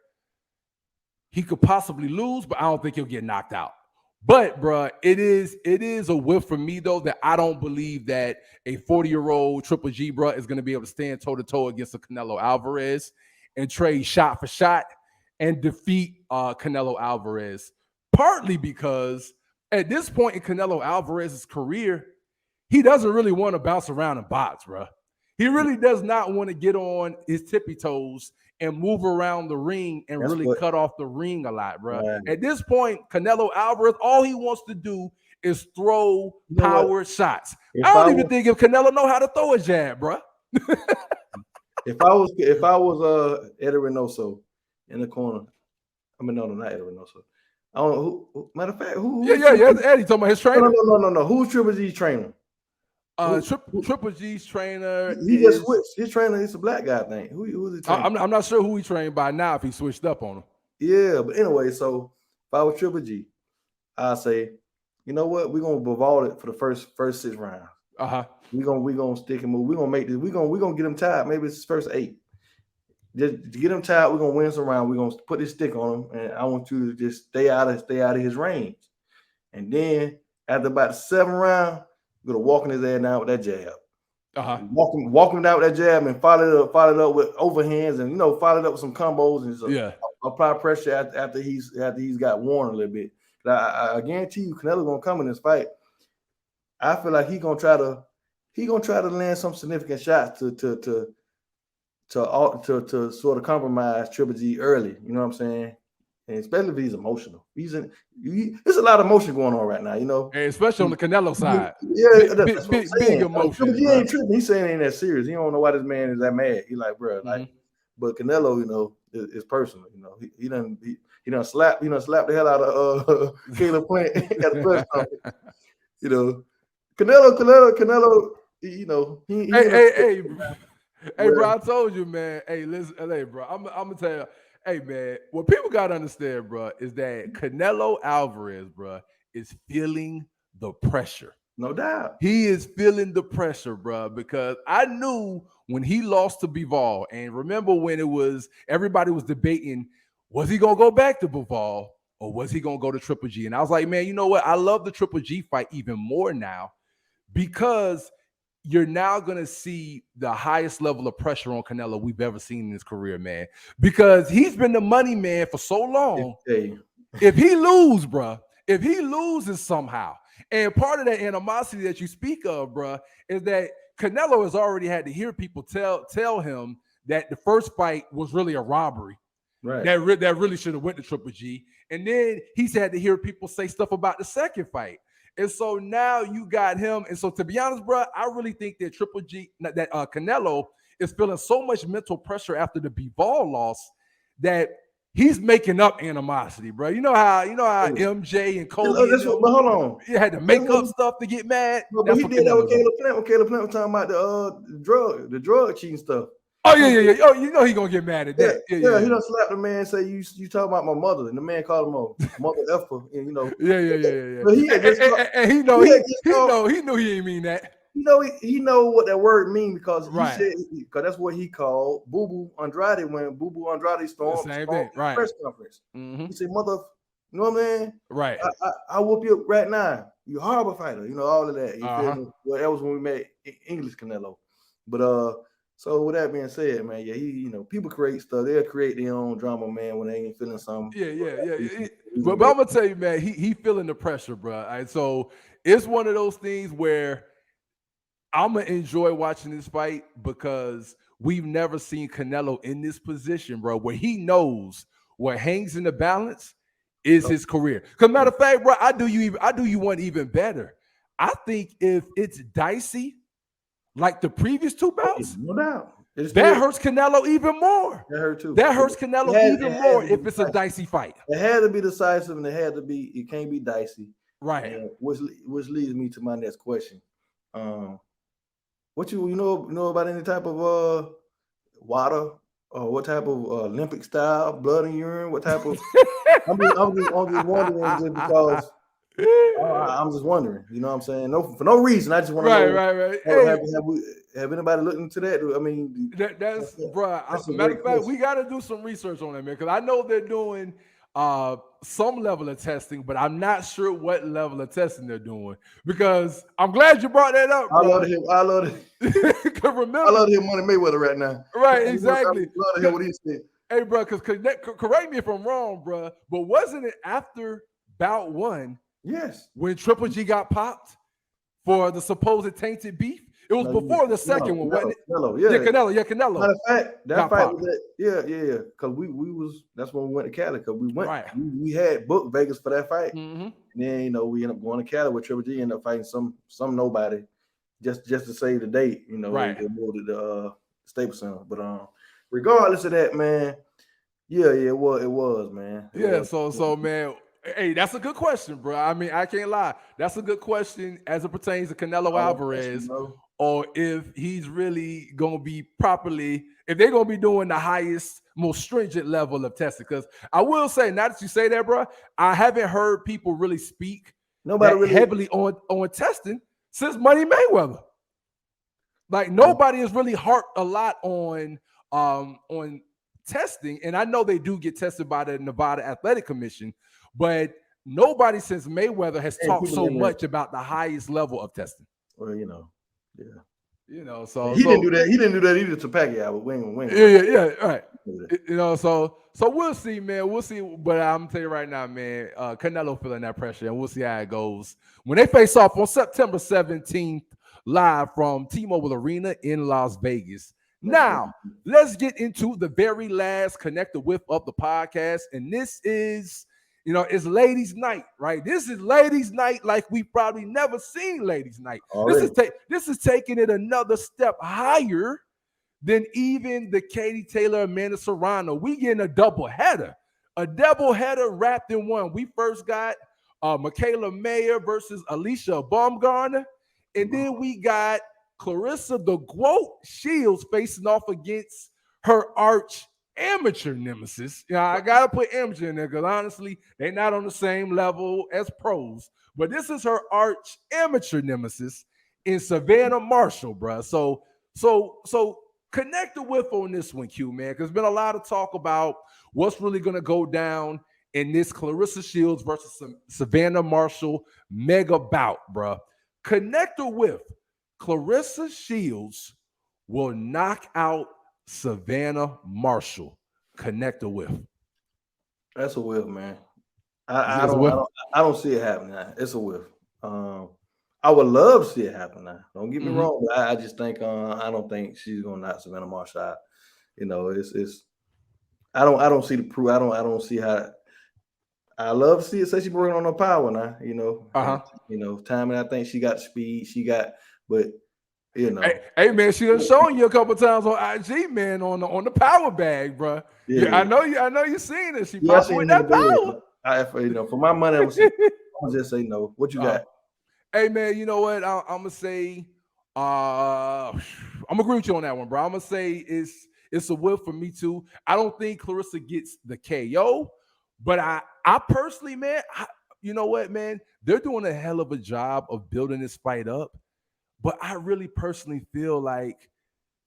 he could possibly lose, but I don't think he'll get knocked out. But, bro, it is a whiff for me, though, that I don't believe that a 40-year-old Triple G, bro, is going to be able to stand toe-to-toe against a Canelo Alvarez and trade shot for shot and defeat Canelo Alvarez. Partly because at this point in Canelo Alvarez's career, he doesn't really want to bounce around and box, bro. He really does not want to get on his tippy toes and move around the ring and cut off the ring a lot, bro. Right. At this point, Canelo Alvarez, all he wants to do is throw power shots. I don't even think if Canelo know how to throw a jab, bro. If I was Eddie Reynoso in the corner, no, not Eddie Reynoso. I don't know who, matter of fact, who? Yeah. Eddie talking about his trainer. No. Who's Triple G's trainer? Triple G's trainer. He just switched. His trainer is a black guy, I think. Who's the trainer? I'm not sure who he trained by now if he switched up on him. Yeah, but anyway, so if I was Triple G, I'd say, you know what? We're gonna bavard it for the first 6 rounds. We're gonna stick and move. We're gonna make this. We're gonna get him tied. Maybe it's his first 8. Just to get him tied, we're gonna win some round. We're gonna put this stick on him, and I want you to just stay out of his range. And then after about the 7th round, we're gonna walk in his ass down with that jab. Walk him down with that jab and follow it up with overhands and follow it up with some combos and apply pressure after he's got worn a little bit. I guarantee you, Canelo's gonna come in this fight. I feel like he's gonna try to land some significant shots to sort of compromise Triple G early. You know what I'm saying? And especially if he's emotional. There's a lot of emotion going on right now, And especially on the Canelo side. Yeah, big emotion. Triple G ain't tripping. He's saying it ain't that serious. He don't know why this man is that mad. He like, bro, but Canelo, is personal. You know, he done slap the hell out of Caleb Plant at the press conference. You know, Canelo. You know, hey, bro, I told you, man. Hey, listen, hey, bro, I'm gonna tell you, hey, man, what people gotta understand, bro, is that Canelo Alvarez, bro, is feeling the pressure. No doubt. He is feeling the pressure, bro, because I knew when he lost to Bivol, and remember when everybody was debating, was he gonna go back to Bivol or was he gonna go to Triple G? And I was like, man, you know what? I love the Triple G fight even more now because you're now gonna see the highest level of pressure on Canelo we've ever seen in his career, man. Because he's been the money man for so long. If he loses somehow. And part of that animosity that you speak of, bro, is that Canelo has already had to hear people tell him that the first fight was really a robbery. Right. That really should have went to Triple G. And then he's had to hear people say stuff about the second fight. And so now you got him. And so to be honest, bro, I really think that Canelo is feeling so much mental pressure after the Bivol loss that he's making up animosity, bro. You know how MJ and Kobe but hold on. You had to make up stuff to get mad. But he did that with Caleb Plant. When Caleb Plant was talking about the drug cheating stuff. Oh yeah. Oh, you know he gonna get mad at that. Yeah. He done slapped the man and say you talking about my mother, and the man called him a mother effer, and you know. Yeah. But he had just he knew he ain't mean that. He know what that word mean because that's what he called Boo Boo Andrade when Boo Boo Andrade stormed the press conference. Mm-hmm. He said, "Mother, you know what I mean? Right. I whoop you up right now. You a horrible fighter. You know all of that. You feel me? Well, that was when we met English Canelo. But so with that being said, man, he people create stuff. They'll create their own drama, man, when they ain't feeling something. Yeah. But I'm gonna tell you, man, he feeling the pressure, bro. All right, so it's one of those things where I'm gonna enjoy watching this fight because we've never seen Canelo in this position, bro, where he knows what hangs in the balance is his career. Because matter of fact, bro, I do you one even better. I think if it's dicey, like the previous two bouts, no doubt, that hurts Canelo even more. That hurt too. That hurts Canelo even more if it's a dicey fight. It had to be decisive, and it can't be dicey. Right. And which leads me to my next question. What you know about any type of water or what type of Olympic style blood and urine? What type of? I'm just wondering just because I'm just wondering. You know what I'm saying? No, for no reason. I just want to know. Right. Have anybody looked into that? I mean, that's bro. Matter of fact, we got to do some research on that, man, because I know they're doing some level of testing, but I'm not sure what level of testing they're doing. Because I'm glad you brought that up, bro. I love him. I love him, Money Mayweather right now. Right, exactly. I love to hear what he said. Hey, bro, because correct me if I'm wrong, bro, but wasn't it after bout one? Yes. When Triple G got popped for the supposed tainted beef? It was before the second one, wasn't it? Canelo. Matter of fact, that fight was that. Because that's when we went to Cali. Because we went, we had booked Vegas for that fight. Mm-hmm. And then we ended up going to Cali with Triple G. Ended up fighting some nobody, just to save the date. They moved to the Staples Center. But regardless of that, man, it was, man. So man. Hey, that's a good question, bro. I mean, I can't lie. That's a good question as it pertains to Canelo Alvarez, or if he's really going to be if they're going to be doing the highest, most stringent level of testing. Because I will say, now that you say that, bro, I haven't heard people really speak heavily on testing since Money Mayweather. Like, nobody has really harped a lot on testing. And I know they do get tested by the Nevada Athletic Commission, but nobody since Mayweather has talked so much about the highest level of testing. Well, so he didn't do that. He didn't do that either to Pacquiao, but win. Yeah, right. So we'll see, man. We'll see. But I'm gonna tell you right now, man, Canelo feeling that pressure, and we'll see how it goes when they face off on September 17th, live from T-Mobile Arena in Las Vegas. Now, let's get into the very last Connect the Whip of the podcast, and this is. It's ladies' night, right? This is ladies' night like we've probably never seen ladies' night. This is taking it another step higher than even the Katie Taylor Amanda Serrano. We getting a double header wrapped in one. We first got Michaela Mayer versus Alicia Baumgartner, and then we got Clarissa the Goat Shields facing off against her arch amateur nemesis. I gotta put amateur in there because honestly, they're not on the same level as pros. But this is her arch amateur nemesis in Savannah Marshall, bro. So connect the whip on this one, Q, man, because there's been a lot of talk about what's really gonna go down in this Clarissa Shields versus Savannah Marshall mega bout, bro. Connect the whip. Clarissa Shields will knock out Savannah Marshall. Connect the whiff. That's a whiff, man. I don't see it happening. It's a whiff. I would love to see it happen now. Don't get me wrong. But I just think I don't think she's gonna knock Savannah Marshall out. It's I don't see the proof. I don't see how. I love to see it. Say she's working on her power now. Timing. I think she got speed. But hey man, she done shown you a couple times on IG, man, on the power bag, bro. Yeah, I know you seen it. She popping with that power. For my money, I'm just say no. What you got? Hey man, you know what? I'm gonna say, I'm agree with you on that one, bro. I'm gonna say it's a whiff for me too. I don't think Clarissa gets the KO, but I personally, man, you know what, man? They're doing a hell of a job of building this fight up. But I really personally feel like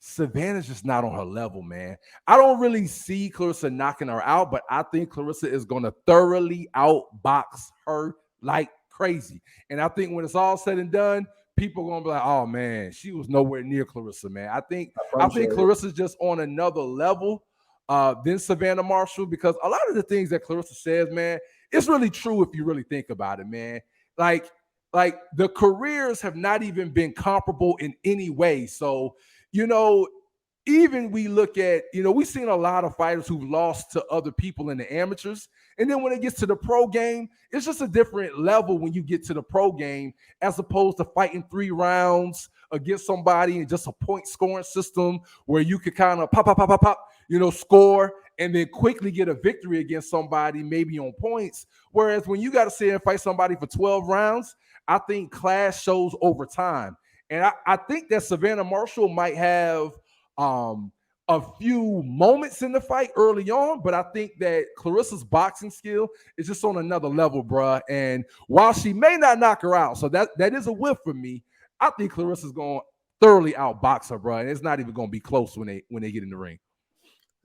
Savannah's just not on her level, man. I don't really see Clarissa knocking her out, but I think Clarissa is going to thoroughly outbox her like crazy. And I think when it's all said and done, people are going to be like, oh, man, she was nowhere near Clarissa, man. I think Clarissa's just on another level than Savannah Marshall, because a lot of the things that Clarissa says, man, it's really true if you really think about it, man. Like the careers have not even been comparable in any way. So, even we look at, we've seen a lot of fighters who've lost to other people in the amateurs. And then when it gets to the pro game, it's just a different level when you get to the pro game, as opposed to fighting 3 rounds against somebody in just a point scoring system where you could kind of pop, score and then quickly get a victory against somebody maybe on points. Whereas when you got to sit and fight somebody for 12 rounds, I think class shows over time. And I think that Savannah Marshall might have a few moments in the fight early on, but I think that Clarissa's boxing skill is just on another level, bruh. And while she may not knock her out, so that is a whiff for me, I think Clarissa's going to thoroughly outbox her, bruh. And it's not even going to be close when they get in the ring.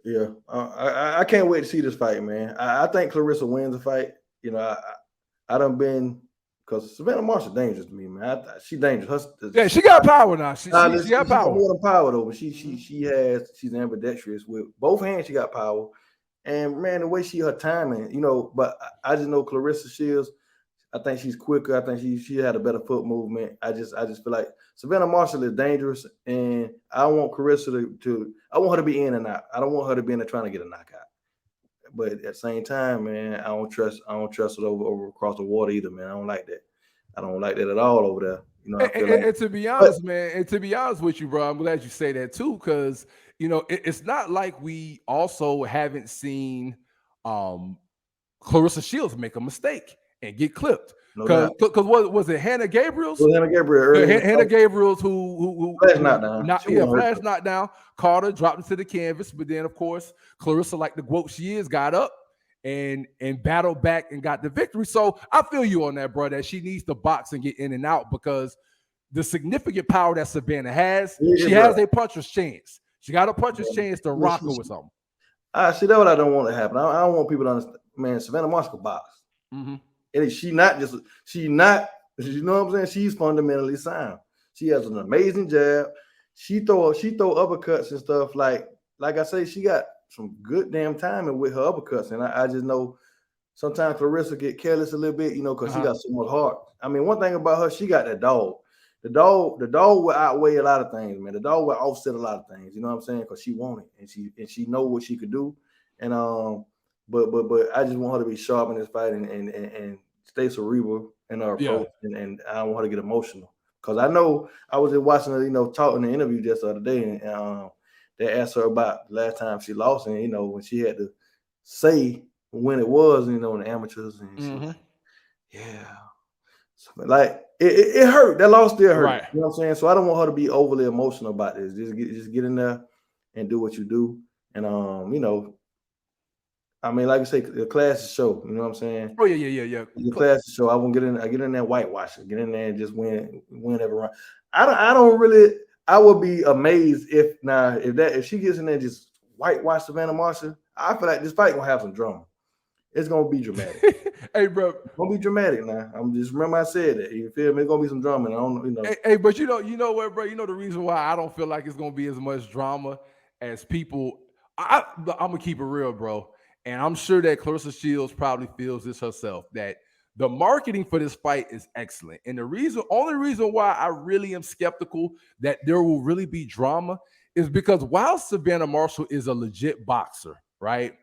Yeah, I can't wait to see this fight, man. I think Clarissa wins the fight. I done been, because Savannah Marshall dangerous to me, man. She's dangerous. She got power now. She got power. More than power though, but she's ambidextrous with both hands. She got power, and man, the way her timing, But I just know Clarissa Shields. I think she's quicker. I think she had a better foot movement. I just feel like Savannah Marshall is dangerous, and I want Clarissa I want her to be in and out. I don't want her to be in there trying to get a knockout. But at the same time, man, I don't trust it over across the water either, man. I don't like that. I don't like that at all over there. And to be honest, man, and to be honest with you, bro, I'm glad you say that too, because it's not like we also haven't seen Clarissa Shields make a mistake and get clipped. Because what was it, Hannah Gabriels? Hannah Gabriel. Hannah Gabriels who flash knockdown. Flash knockdown. Carter dropped into the canvas, but then of course Clarissa, like the goat she is, got up and battled back and got the victory. So I feel you on that, bro, that she needs to box and get in and out, because the significant power that Savannah has, she has a puncher's chance. She got a puncher's chance to rock her with something. See, that's what I don't want to happen. I don't want people to understand, man. Savannah Marshall box. Mm-hmm. And she not, you know what I'm saying? She's fundamentally sound. She has an amazing jab. She throw uppercuts and stuff. Like I say, she got some good damn timing with her uppercuts. And I just know sometimes Clarissa get careless a little bit, because she got so much heart. I mean, one thing about her, she got that dog. The dog will outweigh a lot of things, man. The dog will offset a lot of things. You know what I'm saying? Because she want it, and she know what she could do. And but I just want her to be sharp in this fight and stay cerebral in her approach. Yeah. And I don't want her to get emotional, because I know I was just watching her, talking in the interview just the other day, and they asked her about the last time she lost, and when she had to say when it was, in the amateurs, and she was like, yeah. So, like it hurt. That loss still hurt. Right. You know what I'm saying? So I don't want her to be overly emotional about this. Just get in there and do what you do. And I mean, like I say, the class is show. You know what I'm saying? Oh yeah. The class is show. I won't get in. I get in there whitewashing. Get in there and just win every round. I don't really. I would be amazed if she gets in there and just whitewash Savannah Marshall. I feel like this fight gonna have some drama. It's gonna be dramatic. Hey, bro, it's gonna be dramatic now. I'm just remember I said that. You feel me? It's gonna be some drama. And I don't. Hey, but you know what, bro? You know the reason why I don't feel like it's gonna be as much drama as people. I'm gonna keep it real, bro. And I'm sure that Clarissa Shields probably feels this herself, that the marketing for this fight is excellent. And the only reason why I really am skeptical that there will really be drama is because while Savannah Marshall is a legit boxer, right?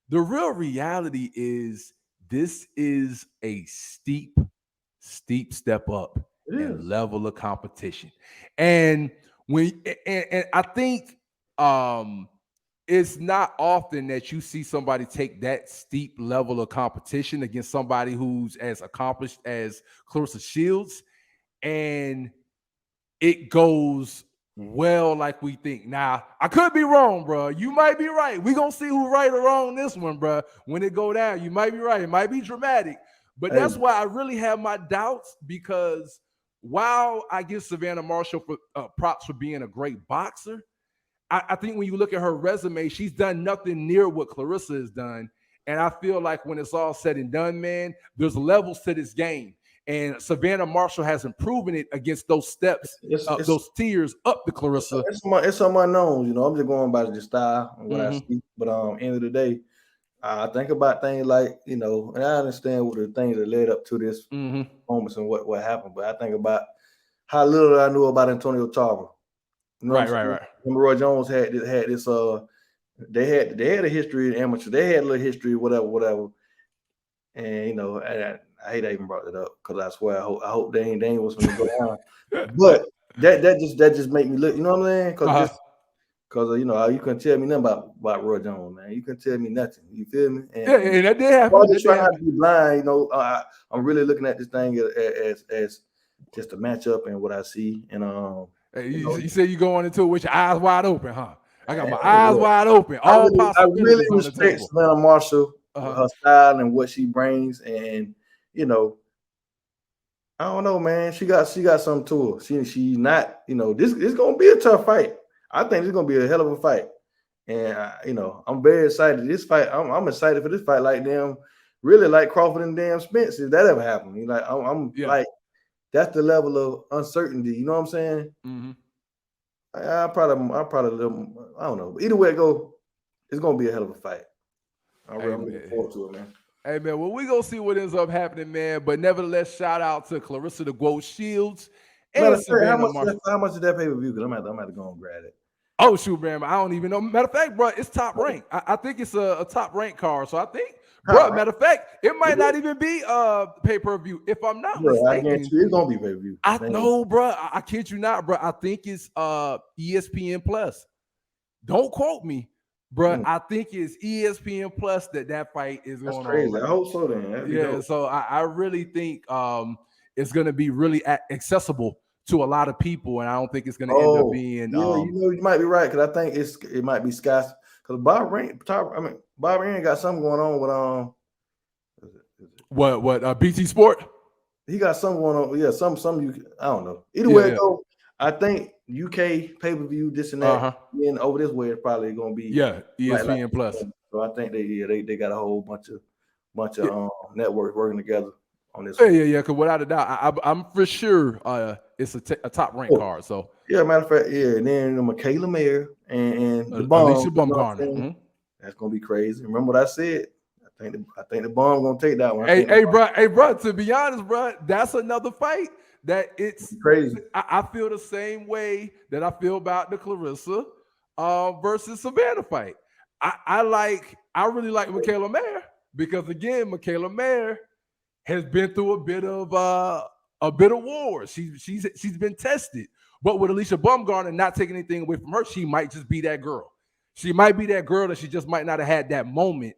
The real reality is this is a steep step up in level of competition. And I think it's not often that you see somebody take that steep level of competition against somebody who's as accomplished as Clarissa Shields, and it goes well like we think. Now, I could be wrong, bro. You might be right. We're going to see who right or wrong this one, bro. When it go down, you might be right. It might be dramatic. But that's why I really have my doubts, because while I give Savannah Marshall props for being a great boxer, I think when you look at her resume, she's done nothing near what Clarissa has done. And I feel like when it's all said and done, man, there's levels to this game. And Savannah Marshall hasn't proven it against those steps, those tiers up to Clarissa. It's some unknowns, I'm just going by the style and what I see. But end of the day, I think about things like, and I understand what the things that led up to this moments and what happened. But I think about how little I knew about Antonio Tarver. Right. Remember Roy Jones had this. They had a history in amateur. They had a little history, whatever. And I hate I even brought it up because I swear I hope they ain't what's going to go down. But that just make me look. You know what I'm saying? Because you couldn't tell me nothing about Roy Jones, man. You couldn't tell me nothing. You feel me? And that did happen. I'm just trying not to be blind. I'm really looking at this thing as just a matchup and what I see. And you say you going into it with your eyes wide open, huh? I got my eyes wide open. I really respect Savannah Marshall, her style and what she brings, and I don't know, man. She got something to her. She's not, this gonna be a tough fight. I think it's gonna be a hell of a fight, and I'm very excited. This fight, I'm excited for this fight, like them, really like Crawford and damn Spence. If that ever happened, like. That's the level of uncertainty. You know what I'm saying? I probably I don't know. Either way it go, it's gonna be a hell of a fight. I'm looking forward to it, man. Hey man, well, we gonna see what ends up happening, man. But nevertheless, shout out to Clarissa the Goat Shields and Savannah Marshall. How much did that pay-per-view? Because I'm gonna have to go and grab it. Oh shoot, man! I don't even know. Matter of fact, bro, it's top rank. I think it's a top rank card. So I think. Bro, matter of fact, it might not even be pay-per-view. If I'm not mistaken, I guarantee it's gonna be pay-per-view. I know, bro. I kid you not, bro. I think it's ESPN Plus. Don't quote me, bro. I think it's ESPN Plus that fight is going crazy. on. I hope so then. Yeah, so I really think it's gonna be really accessible to a lot of people, and I don't think it's gonna end up being. You might be right, because I think it might be Sky. Because Bob Ryan got something going on with what BT Sport? He got something going on. Yeah, some I don't know. Either way it go, I think UK pay-per-view, this and that, and over this way it's probably gonna be ESPN Plus. So I think they got a whole bunch of networks working together on this. Yeah. Because without a doubt, I'm for sure it's a top rank card. So matter of fact, and then Michaela Mayer and the bomb. Alicia Baumgartner. That's gonna be crazy. Remember what I said? I think the bomb gonna take that one. Hey, bro. To be honest, bro, that's another fight that it's crazy. I feel the same way that I feel about the Clarissa versus Savannah fight. I really like Michaela Mayer, because again, Michaela Mayer has been through a bit of war. She's been tested But with Alicia Baumgartner not taking anything away from her, she might just be that girl. She might be that girl that she just might not have had that moment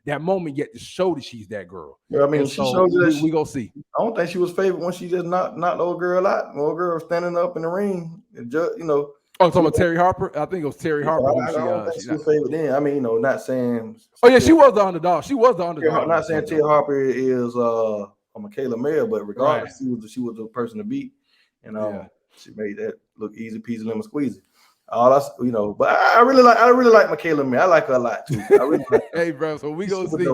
yet to show that she's that girl. Yeah, I mean, and she so showed you that we gonna see. I don't think she was favored when she just knocked the old girl out. The old girl standing up in the ring, and just, you know. Oh, talking about Terry Harper? I think it was Terry Harper. I don't think she was favored then. I mean, you know, not saying. Oh yeah, she was the underdog. She was the underdog. Not saying Terry Harper is Michaela Mayer, but regardless, she was the person to beat, and she made that look easy peasy lemon squeezy. All that's, you know, but I really like Michaela Mayer. I like her a lot too. I really like her. Hey, bro, so we gonna see.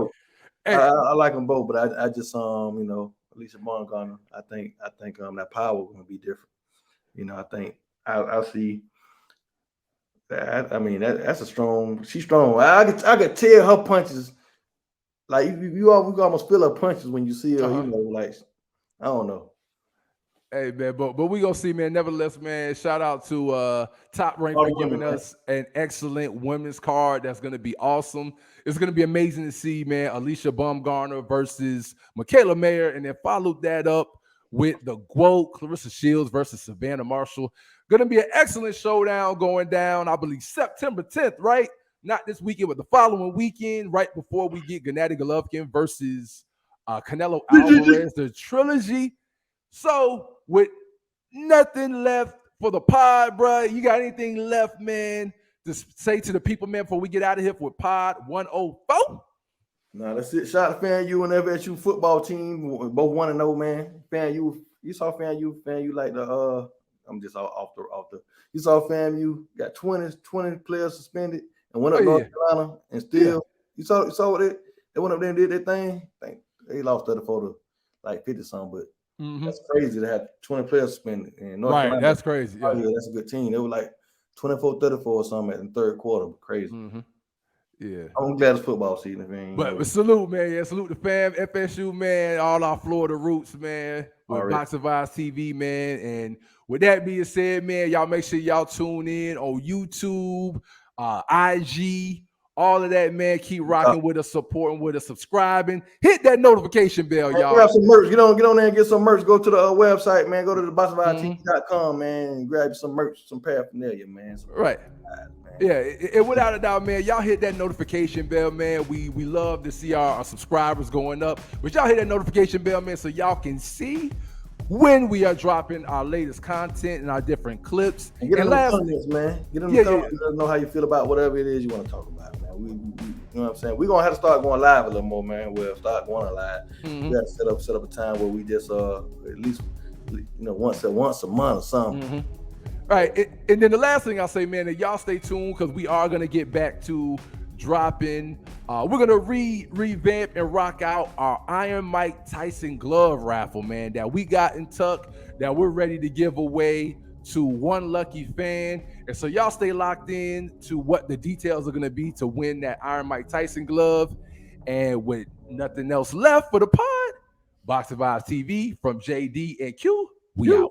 Hey. I like them both, but I just you know, Alicia Baumgartner. I think that power gonna be different. You know, I think I'll see. I mean, that's a strong. She's strong. I could tell her punches. Like you almost feel her punches when you see her. You know, like I don't know. Hey man, but we gonna see, man. Nevertheless, man, shout out to Top Rank for giving us an excellent women's card. That's gonna be awesome. It's gonna be amazing to see, man. Alicia Baumgartner versus Michaela Mayer, and then followed that up with the GWOAT, Clarissa Shields versus Savannah Marshall. Gonna be an excellent showdown going down, I believe, September 10th, right? Not this weekend, but the following weekend, right before we get Gennady Golovkin versus Canelo Alvarez, the trilogy. So, with nothing left for the pod, bro, you got anything left, man, to say to the people, man, before we get out of here with pod 104? Nah, that's it. Shout out to FAMU and FSU football team, both 1-0, man. FAMU, you saw FAMU like the I'm just off the. You saw FAMU got 20 players suspended and went up North Carolina, and still you saw what they went up there and did their thing. I think they lost 34 to like 50 something, but that's crazy to have 20 players suspended in North Carolina. That's crazy. Yeah, that's a good team. They were like 24-34 or something in the third quarter. Crazy. Yeah, I'm glad it's football season, man. But salute, man. Yeah, salute the fam, FSU, man. All our Florida roots, man. With Vibez TV, man. And with that being said, man, y'all make sure y'all tune in on YouTube, IG, all of that, man. Keep rocking with us, supporting with us, subscribing. Hit that notification bell, y'all. Grab some merch. Get on there and get some merch. Go to the website, man. Go to the VibezTV.com, man. And grab some merch, some paraphernalia, man. Right. Yeah, and without a doubt, man, y'all hit that notification bell, man. We love to see our subscribers going up. But y'all hit that notification bell, man, so y'all can see when we are dropping our latest content and our different clips. And get in the comments, man. Get in the comments. Let us know how you feel about whatever it is you want to talk about, man. We you know what I'm saying? We're going to have to start going live a little more, man. We'll start going live. We got to set up a time where we just at least, you know, once a month or something. Right, and then the last thing I'll say, man, that y'all stay tuned because we are gonna get back to dropping. We're gonna revamp and rock out our Iron Mike Tyson glove raffle, man, that we got in tuck that we're ready to give away to one lucky fan. And so y'all stay locked in to what the details are gonna be to win that Iron Mike Tyson glove. And with nothing else left for the pod, Boxing Vibez TV from JD and Q, we out.